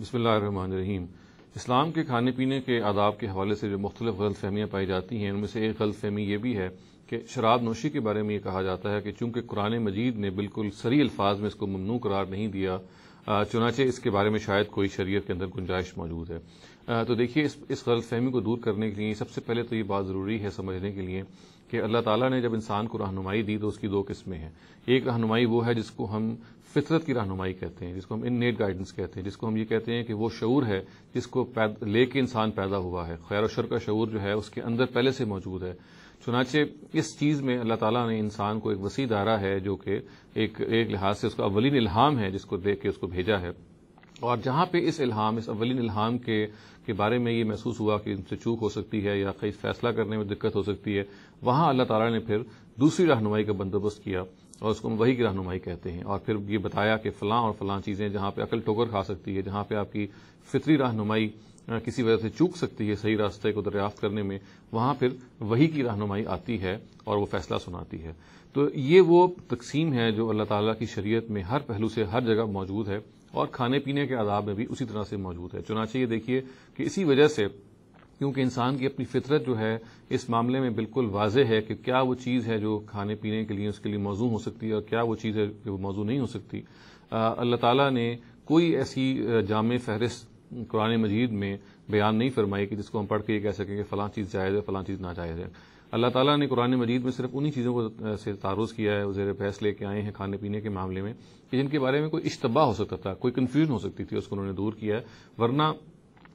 بسم اللہ الرحمن الرحیم۔ اسلام کے کھانے پینے کے آداب کے حوالے سے جو مختلف غلط فہمیاں پائی جاتی ہیں، ان میں سے ایک غلط فہمی یہ بھی ہے کہ شراب نوشی کے بارے میں یہ کہا جاتا ہے کہ چونکہ قرآن مجید نے بالکل صریح الفاظ میں اس کو ممنوع قرار نہیں دیا، چنانچہ اس کے بارے میں شاید کوئی شریعت کے اندر گنجائش موجود ہے۔ تو دیکھیے اس غلط فہمی کو دور کرنے کے لیے سب سے پہلے تو یہ بات ضروری ہے سمجھنے کے لیے کہ اللہ تعالیٰ نے جب انسان کو رہنمائی دی تو اس کی دو قسمیں ہیں۔ ایک رہنمائی وہ ہے جس کو ہم فطرت کی رہنمائی کہتے ہیں، جس کو ہم انیٹ گائیڈنس کہتے ہیں، جس کو ہم یہ کہتے ہیں کہ وہ شعور ہے جس کو لے کے انسان پیدا ہوا ہے، خیر و شر کا شعور جو ہے اس کے اندر پہلے سے موجود ہے۔ چنانچہ اس چیز میں اللہ تعالیٰ نے انسان کو ایک وسیع دائرہ ہے جو کہ ایک لحاظ سے اس کا اولین الہام ہے جس کو دے کے اس کو بھیجا ہے، اور جہاں پہ اس اولین الہام کے بارے میں یہ محسوس ہوا کہ ان سے چوک ہو سکتی ہے یا کئی فیصلہ کرنے میں دقت ہو سکتی ہے، وہاں اللہ تعالیٰ نے پھر دوسری رہنمائی کا بندوبست کیا اور اس کو وحی کی رہنمائی کہتے ہیں، اور پھر یہ بتایا کہ فلاں اور فلاں چیزیں جہاں پہ عقل ٹھوکر کھا سکتی ہے، جہاں پہ آپ کی فطری رہنمائی کسی وجہ سے چوک سکتی ہے صحیح راستے کو دریافت کرنے میں، وہاں پھر وحی کی رہنمائی آتی ہے اور وہ فیصلہ سناتی ہے۔ تو یہ وہ تقسیم ہے جو اللہ تعالیٰ کی شریعت میں ہر پہلو سے ہر جگہ موجود ہے، اور کھانے پینے کے آداب میں بھی اسی طرح سے موجود ہے۔ چنانچہ یہ دیکھیے کہ اسی وجہ سے کیونکہ انسان کی اپنی فطرت جو ہے اس معاملے میں بالکل واضح ہے کہ کیا وہ چیز ہے جو کھانے پینے کے لیے اس کے لیے موزوں ہو سکتی ہے اور کیا وہ چیز ہے جو موزوں نہیں ہو سکتی، اللہ تعالیٰ نے کوئی ایسی جامع فہرست قرآن مجید میں بیان نہیں فرمائی کہ جس کو ہم پڑھ کے یہ کہہ سکیں کہ فلاں چیز جائز ہے فلاں چیز ناجائز ہے۔ اللہ تعالیٰ نے قرآن مجید میں صرف انہی چیزوں کو سے تعرض کیا ہے، زیر بحث لے کے آئے ہیں کھانے پینے کے معاملے میں کہ جن کے بارے میں کوئی اشتباہ ہو سکتا تھا، کوئی کنفیوژن ہو سکتی تھی، اس کو انہوں نے دور کیا ہے۔ ورنہ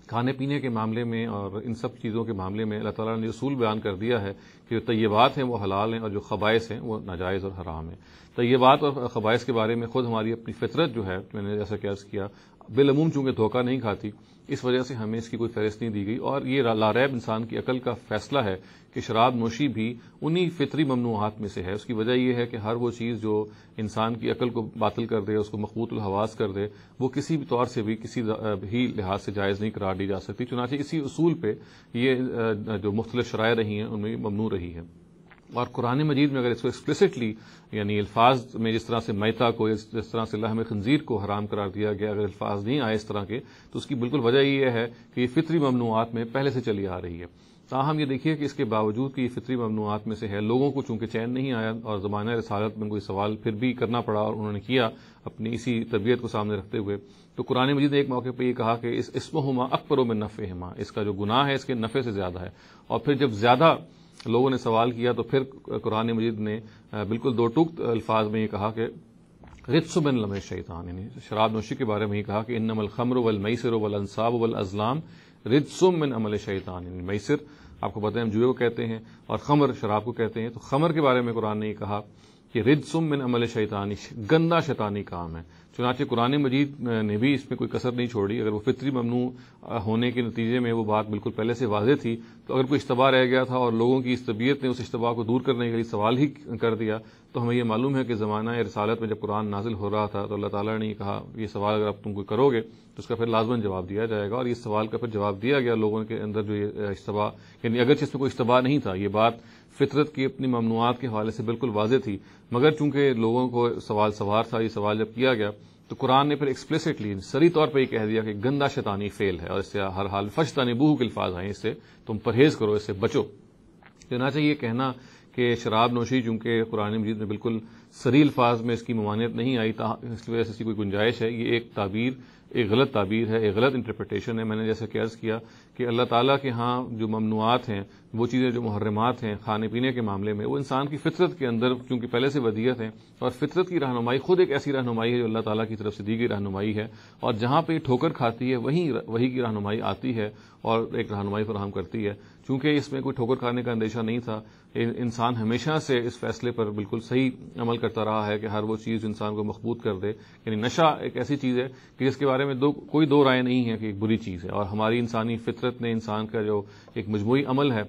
کھانے پینے کے معاملے میں اور ان سب چیزوں کے معاملے میں اللہ تعالیٰ نے اصول بیان کر دیا ہے کہ جو طیبات ہیں وہ حلال ہیں اور جو خبائث ہیں وہ ناجائز اور حرام ہیں۔ طیبات اور خبائث کے بارے میں خود ہماری اپنی فطرت جو ہے، میں نے جیسا کہ عرض کیا، بالعموم چونکہ دھوکہ نہیں کھاتی، اس وجہ سے ہمیں اس کی کوئی فہرست نہیں دی گئی، اور یہ لاریب انسان کی عقل کا فیصلہ ہے کہ شراب نوشی بھی انہی فطری ممنوعات میں سے ہے۔ اس کی وجہ یہ ہے کہ ہر وہ چیز جو انسان کی عقل کو باطل کر دے، اس کو مخبوط الحواس کر دے، وہ کسی بھی طور سے بھی کسی بھی لحاظ سے جائز نہیں قرار دی جا سکتی۔ چنانچہ اسی اصول پہ یہ جو مختلف شرائع رہی ہیں ان میں ممنوع رہی ہے۔ اور قرآن مجید میں اگر اس کو ایکسپلیسٹلی یعنی الفاظ میں جس طرح سے میتہ کو، جس طرح سے لحم خنزیر کو حرام قرار دیا گیا، اگر الفاظ نہیں آئے اس طرح کے، تو اس کی بالکل وجہ یہ ہے کہ یہ فطری ممنوعات میں پہلے سے چلی آ رہی ہے۔ تاہم یہ دیکھیے کہ اس کے باوجود کہ یہ فطری ممنوعات میں سے ہے، لوگوں کو چونکہ چین نہیں آیا اور زمانہ رسالت میں کوئی سوال پھر بھی کرنا پڑا، اور انہوں نے کیا اپنی اسی طبیعت کو سامنے رکھتے ہوئے، تو قرآن مجید نے ایک موقع پہ یہ کہا کہ اس اسمہما اکبر من نفعہما، اس کا جو گناہ ہے اس کے نفع سے زیادہ ہے۔ اور پھر جب زیادہ لوگوں نے سوال کیا تو پھر قرآن مجید نے بالکل دو ٹوک الفاظ میں یہ کہا کہ رجس من عمل الشیطان، یعنی شراب نوشی کے بارے میں یہ کہا کہ انما الخمر والمیسر والانصاب والازلام رجس من عمل الشیطان، یعنی میسر آپ کو پتہ ہے ہم جوئے کو کہتے ہیں اور خمر شراب کو کہتے ہیں، تو خمر کے بارے میں قرآن نے یہ کہا کہ رجس من عمل الشیطان، گندا شیطانی کام ہے۔ چنانچہ قرآن مجید نے بھی اس میں کوئی کسر نہیں چھوڑی۔ اگر وہ فطری ممنوع ہونے کے نتیجے میں وہ بات بالکل پہلے سے واضح تھی، تو اگر کوئی اشتباہ رہ گیا تھا اور لوگوں کی اس طبیعت نے اس اشتباہ کو دور کرنے کے لیے سوال ہی کر دیا، تو ہمیں یہ معلوم ہے کہ زمانہ رسالت میں جب قرآن نازل ہو رہا تھا تو اللہ تعالیٰ نے یہ کہا یہ سوال اگر آپ تم کو کرو گے تو اس کا پھر لازماً جواب دیا جائے گا، اور یہ سوال کا پھر جواب دیا گیا لوگوں کے اندر جو یہ اشتباہ، یعنی اگرچہ اس میں کوئی اشتباہ نہیں تھا، یہ بات فطرت کی اپنی ممنوعات کے حوالے سے بالکل واضح تھی، مگر چونکہ لوگوں کو سوال سوار تھا، یہ سوال جب کیا گیا تو قرآن نے پھر ایکسپلیسٹلی صریح طور پہ یہ کہہ دیا کہ گندا شیطانی فعل ہے، اور اس سے ہر حال فجتنبوہ کے الفاظ آئے، اس سے تم پرہیز کرو، اس سے بچو۔ چنانچہ یہ کہنا کہ شراب نوشی چونکہ قرآن مجید میں بالکل صریح الفاظ میں اس کی ممانعت نہیں آئی، اس وجہ سے اس کی کوئی گنجائش ہے، یہ ایک غلط تعبیر ہے، ایک غلط انٹرپریٹیشن ہے۔ میں نے جیسا کہ عرض کیا کہ اللہ تعالیٰ کے ہاں جو ممنوعات ہیں، وہ چیزیں جو محرمات ہیں کھانے پینے کے معاملے میں، وہ انسان کی فطرت کے اندر چونکہ پہلے سے ودیعت ہیں، اور فطرت کی رہنمائی خود ایک ایسی رہنمائی ہے جو اللہ تعالیٰ کی طرف سے دی گئی رہنمائی ہے، اور جہاں پہ یہ ٹھوکر کھاتی ہے وہی کی رہنمائی آتی ہے اور ایک رہنمائی فراہم کرتی ہے۔ چونکہ اس میں کوئی ٹھوکر کھانے کا اندیشہ نہیں تھا، انسان ہمیشہ سے اس فیصلے پر بالکل صحیح عمل کرتا رہا ہے کہ ہر وہ چیز انسان کو مخبوط کر دے، یعنی نشہ ایک ایسی چیز ہے کہ جس کے بارے میں کوئی دو رائے نہیں ہے کہ ایک بری چیز ہے، اور ہماری انسانی فطرت نے، انسان کا جو ایک مجموعی عمل ہے،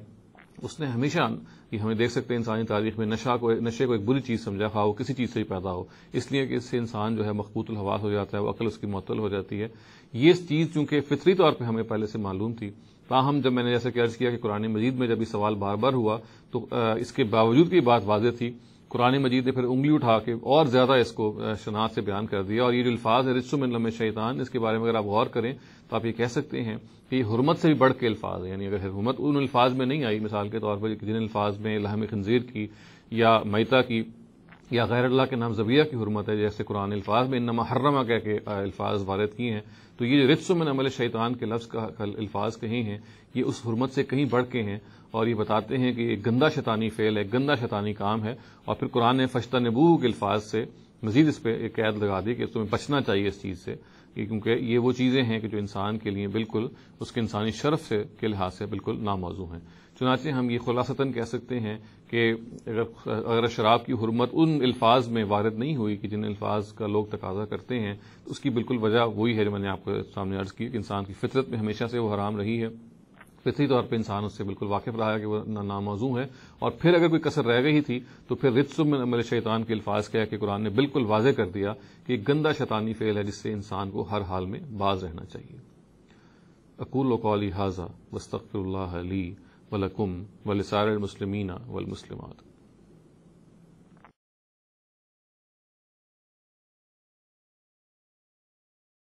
اس نے ہمیشہ، یہ ہمیں دیکھ سکتے ہیں انسانی تاریخ میں، نشے کو ایک بری چیز سمجھا، خواہ وہ کسی چیز سے ہی پیدا ہو، اس لیے کہ اس سے انسان جو ہے مخبوط الحواس ہو جاتا ہے، وہ عقل اس کی معطل ہو جاتی ہے۔ یہ چیز چونکہ فطری طور پہ ہمیں پہلے سے معلوم تھی، تاہم جب میں نے جیسے کہ عرض کیا کہ قرآن مجید میں جب یہ سوال بار بار ہوا تو اس کے باوجود کی بات واضح تھی، قرآن مجید نے پھر انگلی اٹھا کے اور زیادہ اس کو شناخت سے بیان کر دیا. اور یہ جو الفاظ ہے رجس من عمل شیطان، اس کے بارے میں اگر آپ غور کریں تو آپ یہ کہہ سکتے ہیں کہ یہ حرمت سے بھی بڑھ کے الفاظ ہیں. یعنی اگر حرمت ان الفاظ میں نہیں آئی، مثال کے طور پر جن الفاظ میں لحم خنزیر کی یا میتہ کی یا غیر اللہ کے نام ذبیحہ کی حرمت ہے، جیسے قرآن الفاظ میں انما حرم کہہ کے الفاظ وارد کیے ہیں، تو یہ جو رجس من عمل شیطان کے لفظ کا الفاظ کہیں ہیں یہ اس حرمت سے کہیں بڑھ کے ہیں، اور یہ بتاتے ہیں کہ ایک گندا شیطانی فعل ہے، گندا شیطانی کام ہے. اور پھر قرآن نے فجتنبوہ کے الفاظ سے مزید اس پہ ایک قید لگا دی کہ تمہیں بچنا چاہیے اس چیز سے، کیونکہ یہ وہ چیزیں ہیں کہ جو انسان کے لیے بالکل اس کے انسانی شرف سے کے لحاظ سے بالکل ناموضوع ہیں. چنانچہ ہم یہ خلاصتاً کہہ سکتے ہیں کہ اگر شراب کی حرمت ان الفاظ میں وارد نہیں ہوئی کہ جن الفاظ کا لوگ تقاضا کرتے ہیں، تو اس کی بالکل وجہ وہی ہے جو میں نے آپ کو سامنے عرض کی کہ انسان کی فطرت میں ہمیشہ سے وہ حرام رہی ہے، فطری طور پہ انسان اس سے بالکل واقف رہا ہے کہ وہ ناموضوع ہے. اور پھر اگر کوئی کسر رہ گئی تھی تو پھر رجس من عمل شیطان کے الفاظ کہہ کے قرآن نے بالکل واضح کر دیا کہ ایک گندا شیطانی فعل ہے جس سے انسان کو ہر حال میں باز رہنا چاہیے. اقول قولی ھذا واستغفر اللہ لی ولکم ولسائر المسلمین والمسلمات.